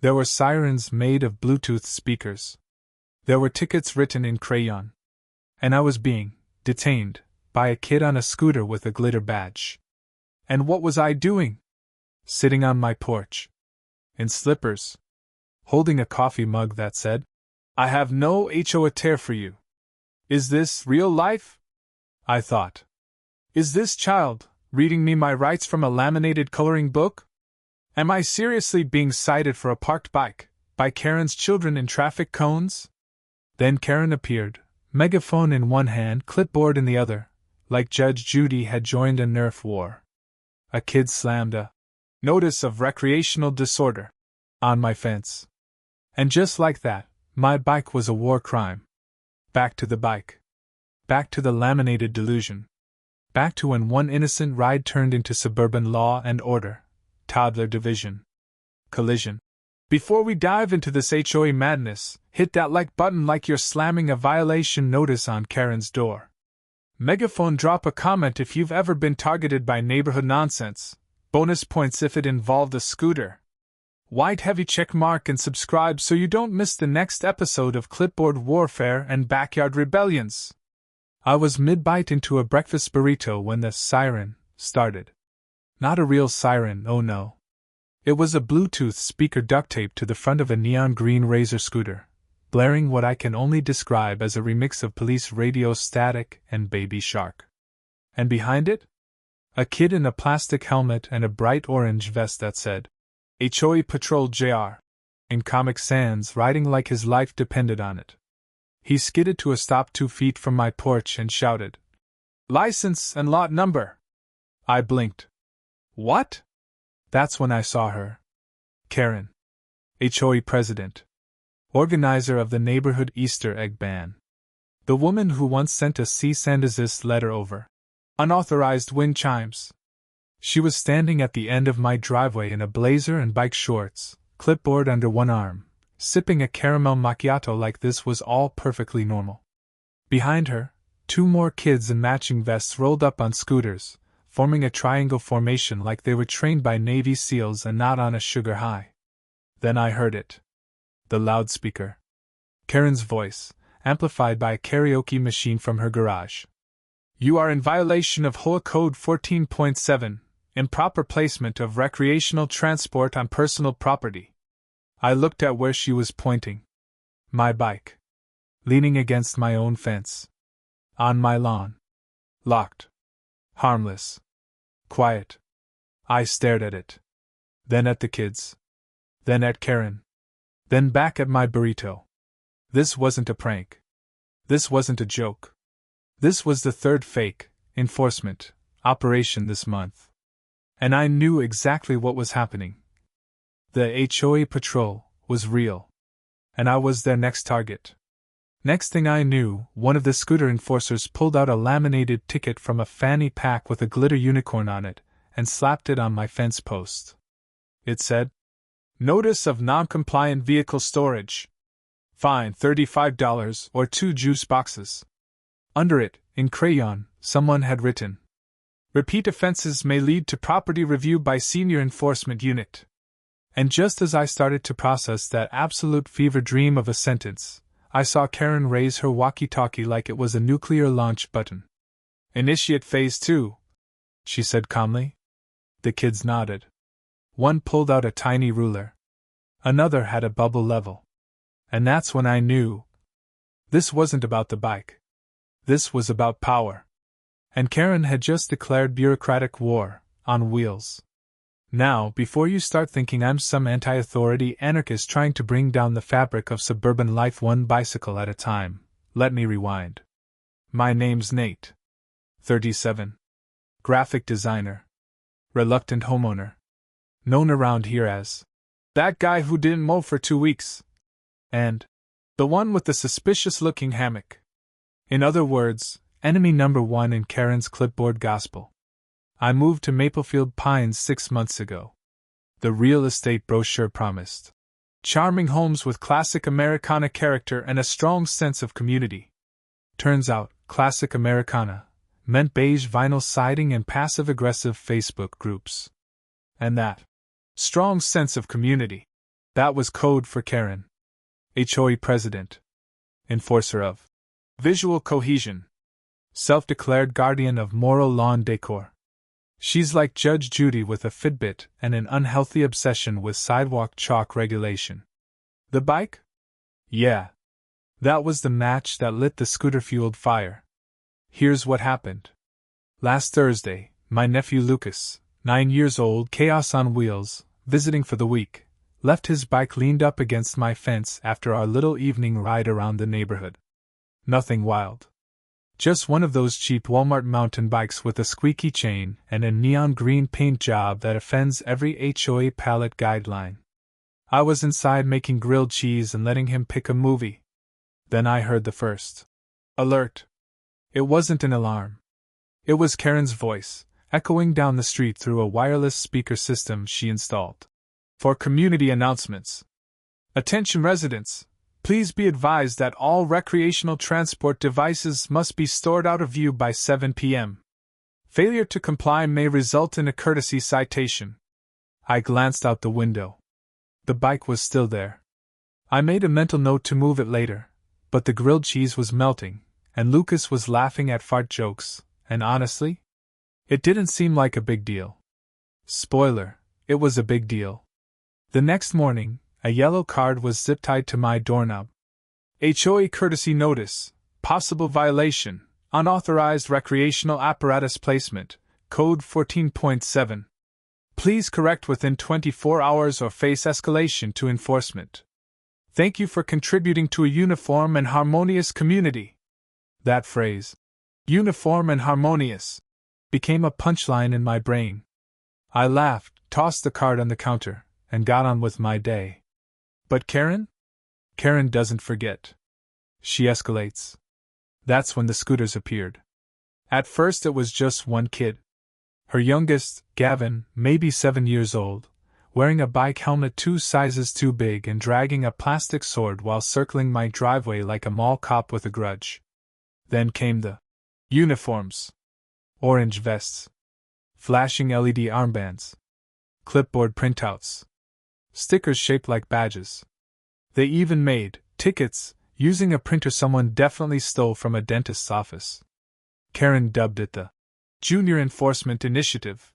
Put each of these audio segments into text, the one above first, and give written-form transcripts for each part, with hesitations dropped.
There were sirens made of Bluetooth speakers. There were tickets written in crayon. And I was being detained by a kid on a scooter with a glitter badge. And what was I doing? Sitting on my porch. In slippers. Holding a coffee mug that said, "I have no HOA tear for you." Is this real life? I thought. Is this child reading me my rights from a laminated coloring book? Am I seriously being cited for a parked bike by Karen's children in traffic cones? Then Karen appeared, megaphone in one hand, clipboard in the other, like Judge Judy had joined a Nerf war. A kid slammed a notice of recreational disorder on my fence. And just like that, my bike was a war crime. Back to the bike. Back to the laminated delusion. Back to when one innocent ride turned into suburban law and order, toddler division, collision. Before we dive into this HOA madness, hit that like button like you're slamming a violation notice on Karen's door. Megaphone, drop a comment if you've ever been targeted by neighborhood nonsense. Bonus points if it involved a scooter. White heavy check mark and subscribe so you don't miss the next episode of Clipboard Warfare and Backyard Rebellions. I was mid-bite into a breakfast burrito when the siren started. Not a real siren, oh no. It was a Bluetooth speaker duct taped to the front of a neon green Razor scooter, blaring what I can only describe as a remix of Police Radio Static and Baby Shark. And behind it? A kid in a plastic helmet and a bright orange vest that said, HOA Patrol JR, in Comic Sans, riding like his life depended on it. He skidded to a stop 2 feet from my porch and shouted, "License and lot number." I blinked. What? That's when I saw her. Karen. HOA president. Organizer of the neighborhood Easter egg ban. The woman who once sent a cease and desist letter over unauthorized wind chimes. She was standing at the end of my driveway in a blazer and bike shorts, clipboard under one arm, sipping a caramel macchiato like this was all perfectly normal. Behind her, 2 more kids in matching vests rolled up on scooters, forming a triangle formation like they were trained by Navy SEALs and not on a sugar high. Then I heard it. The loudspeaker. Karen's voice, amplified by a karaoke machine from her garage. "You are in violation of HOA Code 14.7, improper placement of recreational transport on personal property." I looked at where she was pointing. My bike. Leaning against my own fence. On my lawn. Locked. Harmless. Quiet. I stared at it. Then at the kids. Then at Karen. Then back at my burrito. This wasn't a prank. This wasn't a joke. This was the 3rd fake enforcement operation this month. And I knew exactly what was happening. The HOA patrol was real. And I was their next target. Next thing I knew, one of the scooter enforcers pulled out a laminated ticket from a fanny pack with a glitter unicorn on it and slapped it on my fence post. It said, "Notice of non-compliant vehicle storage. Fine $35 or 2 juice boxes." Under it, in crayon, someone had written, "Repeat offenses may lead to property review by Senior Enforcement Unit." And just as I started to process that absolute fever dream of a sentence, I saw Karen raise her walkie-talkie like it was a nuclear launch button. "Initiate Phase 2, she said calmly. The kids nodded. One pulled out a tiny ruler. Another had a bubble level. And that's when I knew. This wasn't about the bike. This was about power. And Karen had just declared bureaucratic war, on wheels. Now, before you start thinking I'm some anti-authority anarchist trying to bring down the fabric of suburban life one bicycle at a time, let me rewind. My name's Nate. 37. Graphic designer. Reluctant homeowner. Known around here as that guy who didn't mow for 2 weeks. And the one with the suspicious-looking hammock. In other words, enemy number 1 in Karen's clipboard gospel. I moved to Maplefield Pines 6 months ago. The real estate brochure promised charming homes with classic Americana character and a strong sense of community. Turns out, classic Americana meant beige vinyl siding and passive-aggressive Facebook groups. And that strong sense of community That was code for Karen. HOA president. Enforcer of visual cohesion. Self-declared guardian of moral lawn decor. She's like Judge Judy with a Fitbit and an unhealthy obsession with sidewalk chalk regulation. The bike? Yeah. That was the match that lit the scooter-fueled fire. Here's what happened. Last Thursday, my nephew Lucas, 9 years old, chaos on wheels, visiting for the week, left his bike leaned up against my fence after our little evening ride around the neighborhood. Nothing wild. Just one of those cheap Walmart mountain bikes with a squeaky chain and a neon green paint job that offends every HOA palette guideline. I was inside making grilled cheese and letting him pick a movie. Then I heard the first alert. It wasn't an alarm. It was Karen's voice, echoing down the street through a wireless speaker system she installed. For community announcements. Attention residents, please be advised that all recreational transport devices must be stored out of view by 7 p.m. Failure to comply may result in a courtesy citation. I glanced out the window. The bike was still there. I made a mental note to move it later, but the grilled cheese was melting, and Lucas was laughing at fart jokes, and honestly, it didn't seem like a big deal. Spoiler, it was a big deal. The next morning, a yellow card was zip-tied to my doorknob. HOA courtesy notice, possible violation, unauthorized recreational apparatus placement, code 14.7. Please correct within 24 hours or face escalation to enforcement. Thank you for contributing to a uniform and harmonious community. That phrase, uniform and harmonious, became a punchline in my brain. I laughed, tossed the card on the counter, and got on with my day. But Karen? Karen doesn't forget. She escalates. That's when the scooters appeared. At first it was just one kid. Her youngest, Gavin, maybe 7 years old, wearing a bike helmet 2 sizes too big and dragging a plastic sword while circling my driveway like a mall cop with a grudge. Then came the uniforms. Orange vests. Flashing LED armbands. Clipboard printouts. Stickers shaped like badges. They even made tickets, using a printer someone definitely stole from a dentist's office. Karen dubbed it the Junior Enforcement Initiative.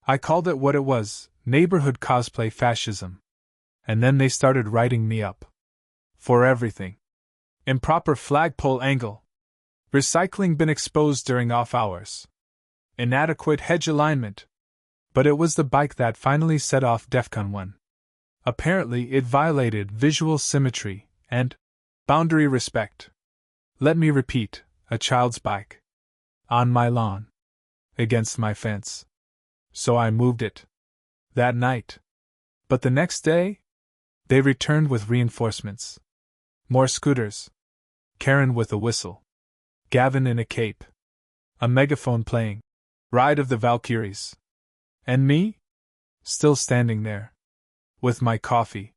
I called it what it was, neighborhood cosplay fascism. And then they started writing me up. For everything. Improper flagpole angle. Recycling bin exposed during off hours. Inadequate hedge alignment. But it was the bike that finally set off DEFCON 1. Apparently it violated visual symmetry and boundary respect. Let me repeat, a child's bike. On my lawn. Against my fence. So I moved it. That night. But the next day? They returned with reinforcements. More scooters. Karen with a whistle. Gavin in a cape. A megaphone playing Ride of the Valkyries. And me? Still standing there. With my coffee.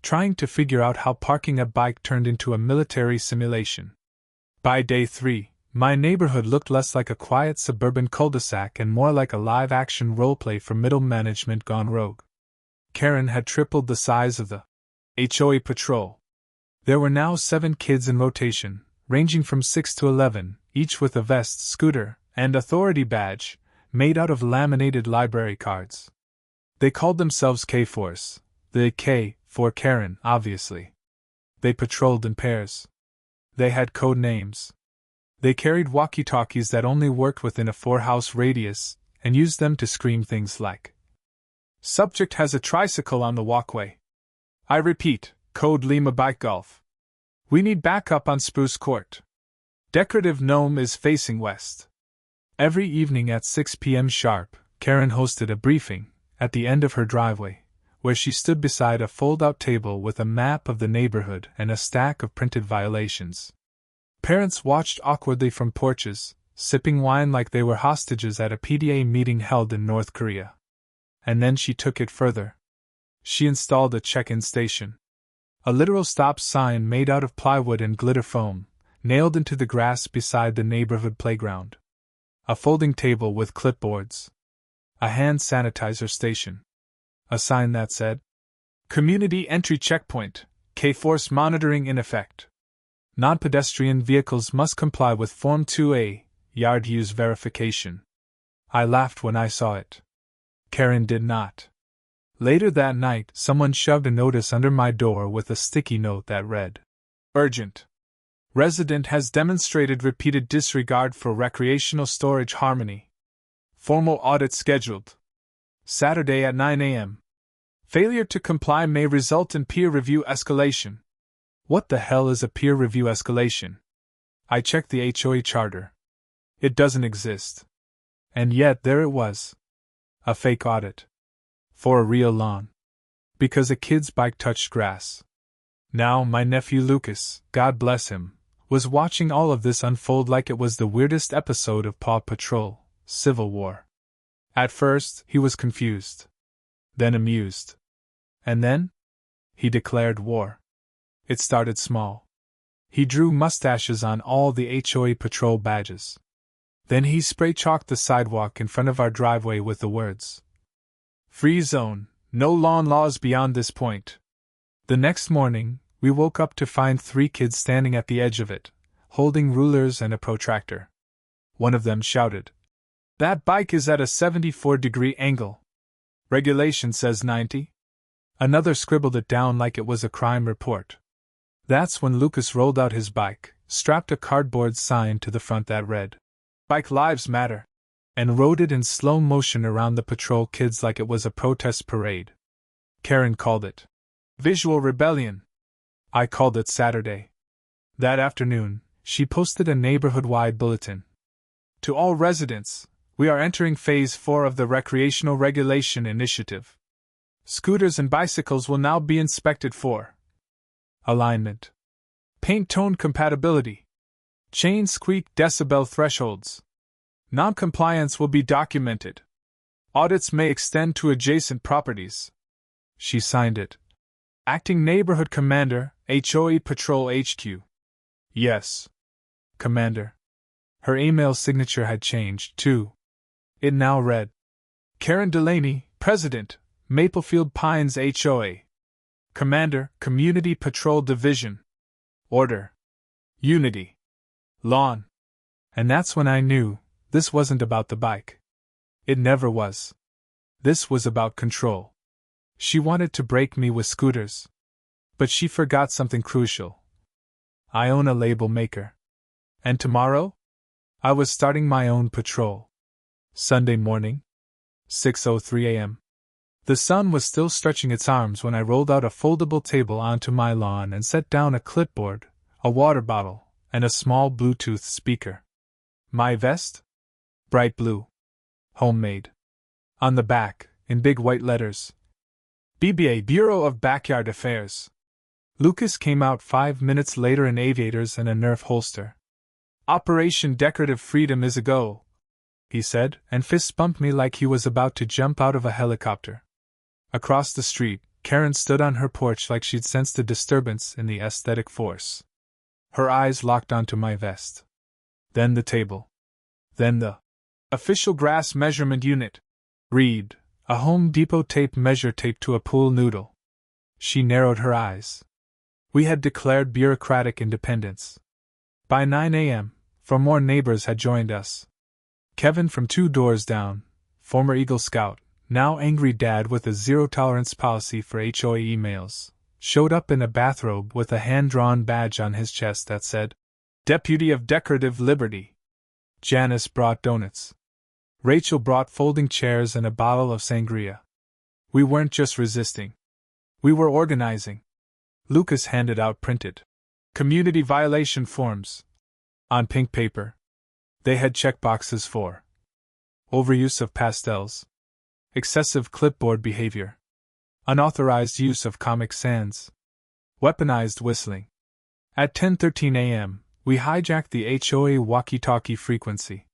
Trying to figure out how parking a bike turned into a military simulation. By day 3, my neighborhood looked less like a quiet suburban cul-de-sac and more like a live-action roleplay for middle management gone rogue. Karen had tripled the size of the HOA patrol. There were now 7 kids in rotation, ranging from 6 to 11, each with a vest, scooter, and authority badge, made out of laminated library cards. They called themselves K-Force, the K for Karen, obviously. They patrolled in pairs. They had code names. They carried walkie-talkies that only worked within a 4-house radius, and used them to scream things like, "Subject has a tricycle on the walkway." I repeat, code Lima Bike Golf. "We need backup on Spruce Court. Decorative gnome is facing west." Every evening at 6 p.m. sharp, Karen hosted a briefing, at the end of her driveway, where she stood beside a fold-out table with a map of the neighborhood and a stack of printed violations. Parents watched awkwardly from porches, sipping wine like they were hostages at a PDA meeting held in North Korea. And then she took it further. She installed a check-in station. A literal stop sign made out of plywood and glitter foam, nailed into the grass beside the neighborhood playground. A folding table with clipboards. A hand sanitizer station. A sign that said, Community entry checkpoint, K-Force monitoring in effect. Non-pedestrian vehicles must comply with Form 2A, yard use verification. I laughed when I saw it. Karen did not. Later that night, someone shoved a notice under my door with a sticky note that read, "Urgent. Resident has demonstrated repeated disregard for recreational storage harmony. Formal audit scheduled. Saturday at 9 a.m. Failure to comply may result in peer review escalation." What the hell is a peer review escalation? I checked the HOA charter. It doesn't exist. And yet there it was. A fake audit. For a real lawn. Because a kid's bike touched grass. Now my nephew Lucas, God bless him, was watching all of this unfold like it was the weirdest episode of Paw Patrol, Civil War. At first, he was confused. Then amused. And then? He declared war. It started small. He drew mustaches on all the HOA patrol badges. Then he spray-chalked the sidewalk in front of our driveway with the words, "Free zone, no lawn laws beyond this point." The next morning, we woke up to find 3 kids standing at the edge of it, holding rulers and a protractor. One of them shouted, "That bike is at a 74-degree angle. Regulation says 90. Another scribbled it down like it was a crime report. That's when Lucas rolled out his bike, strapped a cardboard sign to the front that read, "Bike Lives Matter," and rode it in slow motion around the patrol kids like it was a protest parade. Karen called it visual rebellion. I called it Saturday. That afternoon, she posted a neighborhood-wide bulletin. "To all residents, we are entering Phase 4 of the Recreational Regulation Initiative. Scooters and bicycles will now be inspected for alignment, paint tone compatibility, chain squeak decibel thresholds. Non-compliance will be documented. Audits may extend to adjacent properties." She signed it. "Acting Neighborhood Commander, HOA Patrol HQ." Yes. Commander. Her email signature had changed, too. It now read, "Karen Delaney, President, Maplefield Pines HOA. Commander, Community Patrol Division. Order. Unity. Lawn." And that's when I knew this wasn't about the bike. It never was. This was about control. She wanted to break me with scooters. But she forgot something crucial. I own a label maker. And tomorrow? I was starting my own patrol. Sunday morning, 6:03 a.m. The sun was still stretching its arms when I rolled out a foldable table onto my lawn and set down a clipboard, a water bottle, and a small Bluetooth speaker. My vest? Bright blue. Homemade. On the back, in big white letters, BBA, Bureau of Backyard Affairs. Lucas came out 5 minutes later in aviators and a Nerf holster. "Operation Decorative Freedom is a go," he said, and fist bumped me like he was about to jump out of a helicopter. Across the street, Karen stood on her porch like she'd sensed a disturbance in the aesthetic force. Her eyes locked onto my vest. Then the table. Then the official grass measurement unit. Read, a Home Depot tape measure taped to a pool noodle. She narrowed her eyes. We had declared bureaucratic independence. By 9 a.m., 4 more neighbors had joined us. Kevin from 2 doors down, former Eagle Scout, now angry dad with a zero-tolerance policy for HOA emails, showed up in a bathrobe with a hand-drawn badge on his chest that said, "Deputy of Decorative Liberty." Janice brought donuts. Rachel brought folding chairs and a bottle of sangria. We weren't just resisting. We were organizing. Lucas handed out printed community violation forms on pink paper. They had checkboxes for overuse of pastels, excessive clipboard behavior, unauthorized use of Comic Sans, weaponized whistling. At 10:13 a.m., we hijacked the HOA walkie-talkie frequency.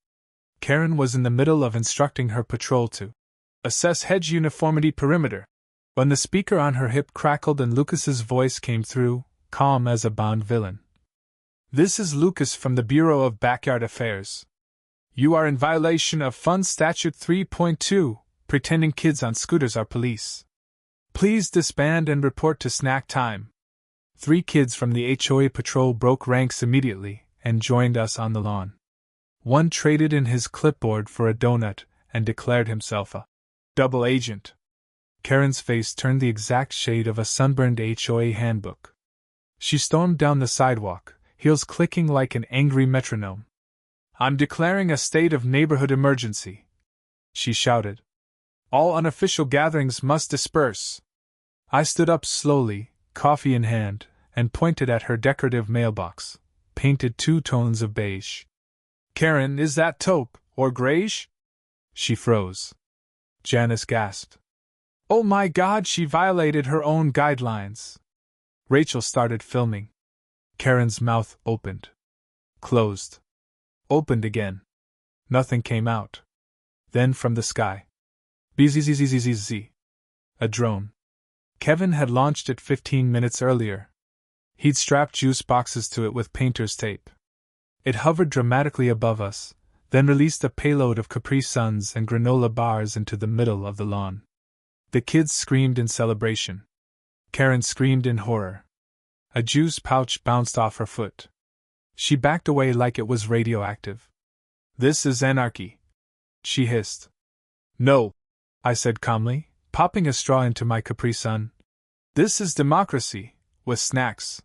Karen was in the middle of instructing her patrol to assess hedge uniformity perimeter, when the speaker on her hip crackled and Lucas's voice came through, calm as a Bond villain. "This is Lucas from the Bureau of Backyard Affairs. You are in violation of Fund Statute 3.2, pretending kids on scooters are police. Please disband and report to snack time. 3 kids from the HOA patrol broke ranks immediately and joined us on the lawn. One traded in his clipboard for a donut and declared himself a double agent. Karen's face turned the exact shade of a sunburned HOA handbook. She stormed down the sidewalk, heels clicking like an angry metronome. I'm declaring a state of neighborhood emergency, she shouted. All unofficial gatherings must disperse. I stood up slowly, coffee in hand, and pointed at her decorative mailbox, painted 2 tones of beige. Karen, is that taupe, or grayish? She froze. Janice gasped. Oh my God, she violated her own guidelines. Rachel started filming. Karen's mouth opened. Closed. Opened again. Nothing came out. Then from the sky. Bzzzzzzz. A drone. Kevin had launched it 15 minutes earlier. He'd strapped juice boxes to it with painter's tape. It hovered dramatically above us, then released a payload of Capri Suns and granola bars into the middle of the lawn. The kids screamed in celebration. Karen screamed in horror. A juice pouch bounced off her foot. She backed away like it was radioactive. This is anarchy, she hissed. No, I said calmly, popping a straw into my Capri Sun. This is democracy, with snacks.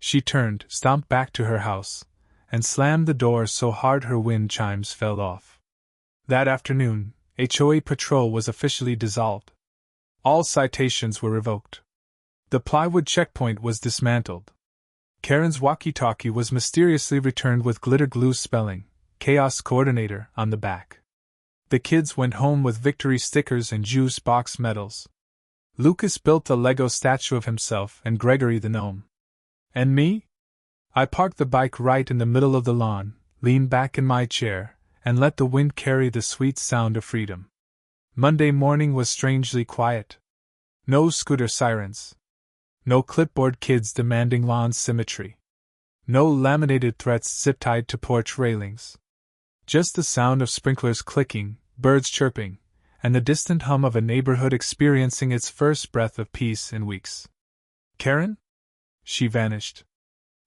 She turned, stomped back to her house, and slammed the door so hard her wind chimes fell off. That afternoon, HOA patrol was officially dissolved. All citations were revoked. The plywood checkpoint was dismantled. Karen's walkie-talkie was mysteriously returned with glitter glue spelling, Chaos Coordinator, on the back. The kids went home with victory stickers and juice box medals. Lucas built a Lego statue of himself and Gregory the gnome. And me? I parked the bike right in the middle of the lawn, leaned back in my chair, and let the wind carry the sweet sound of freedom. Monday morning was strangely quiet. No scooter sirens. No clipboard kids demanding lawn symmetry. No laminated threats zip-tied to porch railings. Just the sound of sprinklers clicking, birds chirping, and the distant hum of a neighborhood experiencing its first breath of peace in weeks. Karen? She vanished.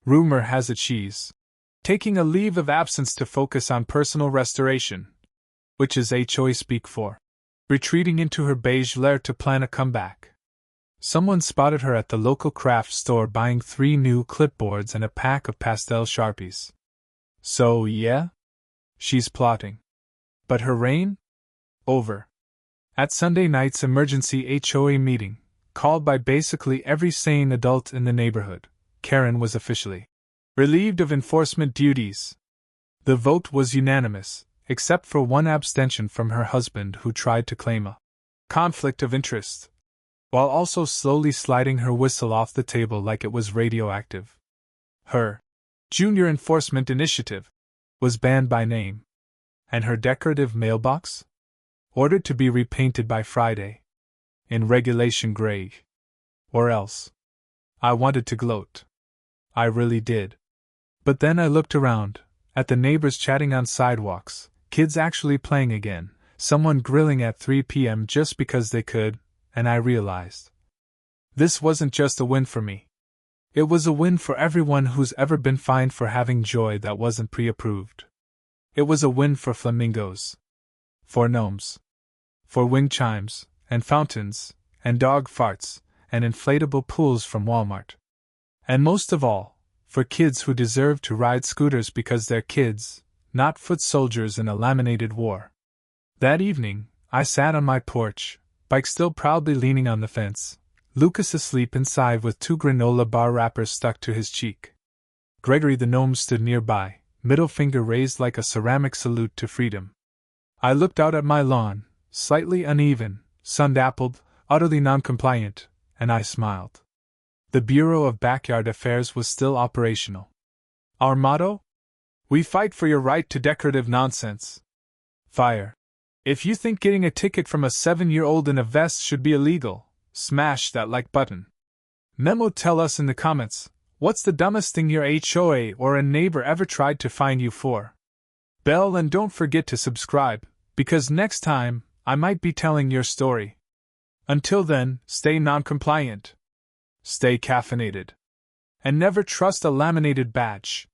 Rumor has it she's taking a leave of absence to focus on personal restoration, which is HOA speak for retreating into her beige lair to plan a comeback. Someone spotted her at the local craft store buying 3 new clipboards and a pack of pastel Sharpies. So, yeah? She's plotting. But her reign? Over. At Sunday night's emergency HOA meeting, called by basically every sane adult in the neighborhood, Karen was officially relieved of enforcement duties. The vote was unanimous, except for one abstention from her husband who tried to claim a conflict of interest, while also slowly sliding her whistle off the table like it was radioactive. Her Junior Enforcement Initiative was banned by name. And her decorative mailbox? Ordered to be repainted by Friday. In regulation gray. Or else. I wanted to gloat. I really did. But then I looked around, at the neighbors chatting on sidewalks, kids actually playing again, someone grilling at 3 p.m. just because they could, and I realized. This wasn't just a win for me. It was a win for everyone who's ever been fined for having joy that wasn't pre-approved. It was a win for flamingos. For gnomes. For wind chimes, and fountains, and dog farts, and inflatable pools from Walmart. And most of all, for kids who deserve to ride scooters because they're kids, not foot soldiers in a laminated war. That evening, I sat on my porch, bike still proudly leaning on the fence, Lucas asleep inside with 2 granola bar wrappers stuck to his cheek. Gregory the gnome stood nearby, middle finger raised like a ceramic salute to freedom. I looked out at my lawn, slightly uneven, sun-dappled, utterly non-compliant, and I smiled. The Bureau of Backyard Affairs was still operational. Our motto? We fight for your right to decorative nonsense. Fire. If you think getting a ticket from a 7-year-old in a vest should be illegal, smash that like button. Memo, tell us in the comments, what's the dumbest thing your HOA or a neighbor ever tried to fine you for? Bell, and don't forget to subscribe, because next time, I might be telling your story. Until then, stay non-compliant. Stay caffeinated. And never trust a laminated badge.